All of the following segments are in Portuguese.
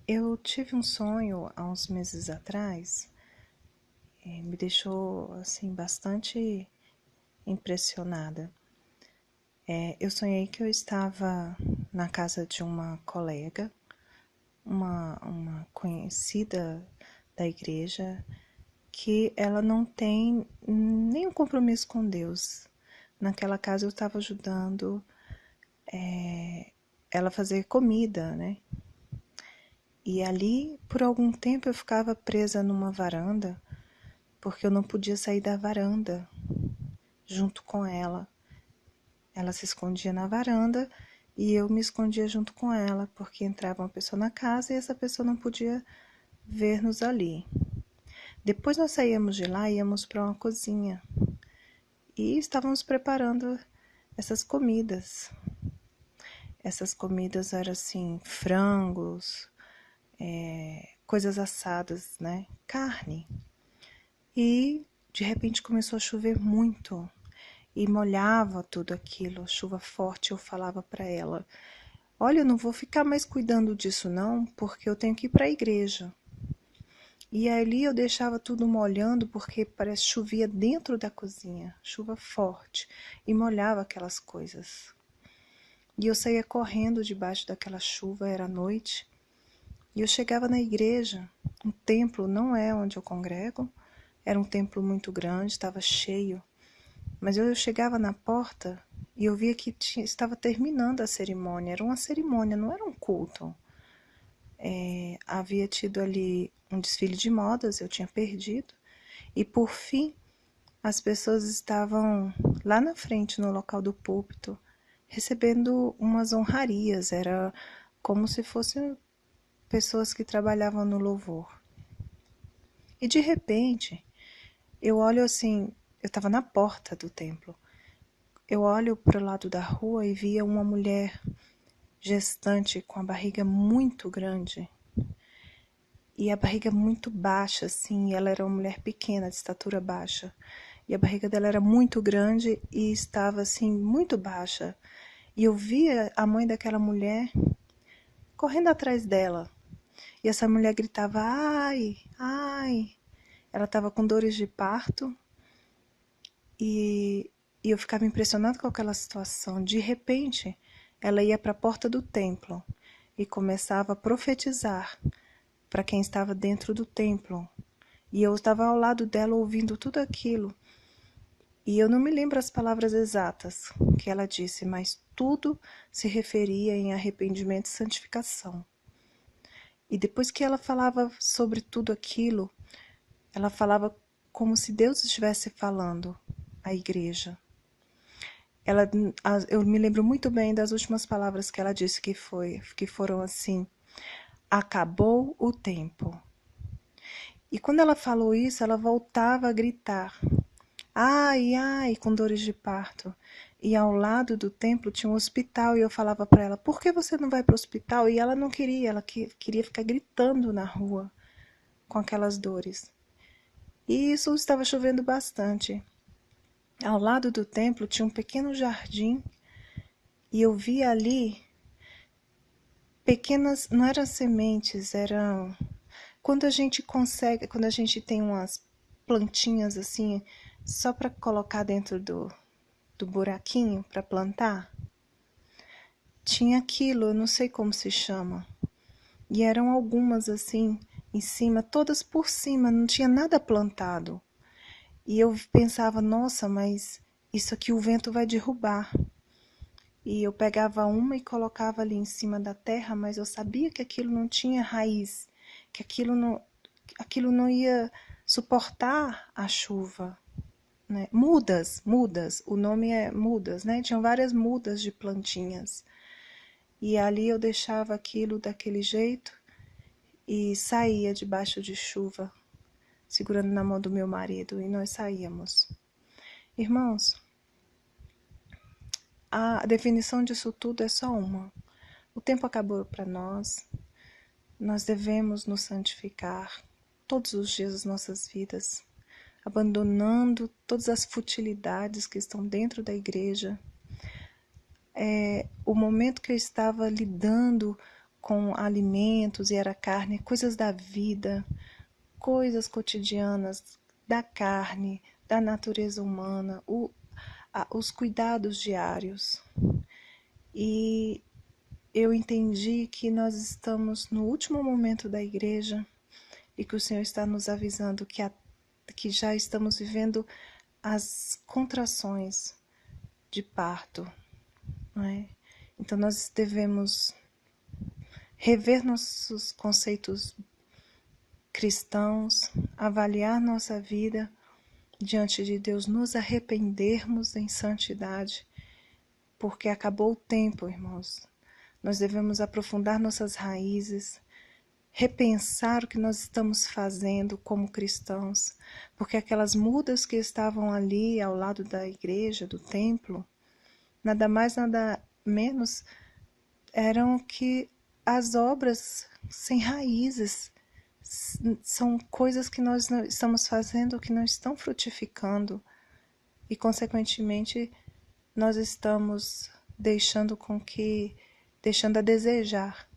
Eu tive um sonho há uns meses atrás, me deixou assim bastante impressionada. Eu sonhei que eu estava na casa de uma colega, uma conhecida da igreja, que ela não tem nenhum compromisso com Deus. Naquela casa eu estava ajudando ela a fazer comida, né? E ali, por algum tempo, eu ficava presa numa varanda, porque eu não podia sair da varanda junto com ela. Ela se escondia na varanda e eu me escondia junto com ela, porque entrava uma pessoa na casa e essa pessoa não podia ver-nos ali. Depois nós saíamos de lá e íamos para uma cozinha e estávamos preparando essas comidas. Essas comidas eram assim, frangos, coisas assadas, né? Carne. E de repente começou a chover muito e molhava tudo aquilo, chuva forte. Eu falava para ela: olha, eu não vou ficar mais cuidando disso não, porque eu tenho que ir para a igreja. E ali eu deixava tudo molhando, porque parece chovia dentro da cozinha, chuva forte, e molhava aquelas coisas. E eu saía correndo debaixo daquela chuva, era noite, e eu chegava na igreja. Um templo não é onde eu congrego, era um templo muito grande, estava cheio. Mas eu chegava na porta e eu via que estava terminando a cerimônia. Era uma cerimônia, não era um culto. Havia tido ali um desfile de modas, eu tinha perdido. E por fim, as pessoas estavam lá na frente, no local do púlpito, recebendo umas honrarias. Era como se fossem pessoas que trabalhavam no louvor. E de repente, eu olho assim, eu estava na porta do templo. Eu olho para o lado da rua e via uma mulher gestante com a barriga muito grande. E a barriga muito baixa, assim, ela era uma mulher pequena, de estatura baixa. E a barriga dela era muito grande e estava, assim, muito baixa. E eu via a mãe daquela mulher correndo atrás dela. E essa mulher gritava: ai, ai. Ela estava com dores de parto e eu ficava impressionada com aquela situação. De repente, ela ia para a porta do templo e começava a profetizar para quem estava dentro do templo. E eu estava ao lado dela ouvindo tudo aquilo. E eu não me lembro as palavras exatas que ela disse, mas tudo se referia em arrependimento e santificação. E depois que ela falava sobre tudo aquilo, ela falava como se Deus estivesse falando à igreja. Eu me lembro muito bem das últimas palavras que ela disse, que foram assim: acabou o tempo. E quando ela falou isso, ela voltava a gritar: ai, ai, com dores de parto. E ao lado do templo tinha um hospital e eu falava para ela: por que você não vai para o hospital? E ela não queria, ela queria ficar gritando na rua com aquelas dores. E isso estava chovendo bastante. Ao lado do templo tinha um pequeno jardim e eu via ali pequenas, não eram sementes, eram quando a gente tem umas plantinhas assim, só para colocar dentro do buraquinho para plantar, tinha aquilo, eu não sei como se chama. E eram algumas assim, em cima, todas por cima, não tinha nada plantado. E eu pensava: nossa, mas isso aqui o vento vai derrubar. E eu pegava uma e colocava ali em cima da terra, mas eu sabia que aquilo não tinha raiz, que aquilo não ia suportar a chuva. Né? Mudas, o nome é mudas, né? Tinham várias mudas de plantinhas. E ali eu deixava aquilo daquele jeito e saía debaixo de chuva, segurando na mão do meu marido, e nós saíamos. Irmãos, a definição disso tudo é só uma. O tempo acabou para nós. Nós devemos nos santificar todos os dias das nossas vidas, abandonando todas as futilidades que estão dentro da igreja, o momento que eu estava lidando com alimentos e era carne, coisas da vida, coisas cotidianas da carne, da natureza humana, os cuidados diários. E eu entendi que nós estamos no último momento da igreja e que o Senhor está nos avisando que já estamos vivendo as contrações de parto, não é? Então nós devemos rever nossos conceitos cristãos, avaliar nossa vida diante de Deus, nos arrependermos em santidade, porque acabou o tempo, irmãos. Nós devemos aprofundar nossas raízes, repensar o que nós estamos fazendo como cristãos, porque aquelas mudas que estavam ali ao lado da igreja, do templo, nada mais, nada menos eram que as obras sem raízes. São coisas que nós não estamos fazendo que não estão frutificando e, consequentemente, nós estamos deixando a desejar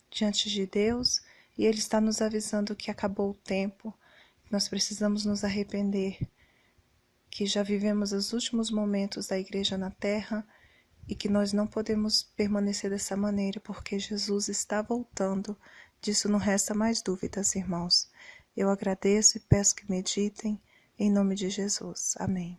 diante de Deus, e Ele está nos avisando que acabou o tempo, nós precisamos nos arrepender, que já vivemos os últimos momentos da igreja na terra e que nós não podemos permanecer dessa maneira, porque Jesus está voltando. Disso não resta mais dúvidas, irmãos. Eu agradeço e peço que meditem em nome de Jesus. Amém.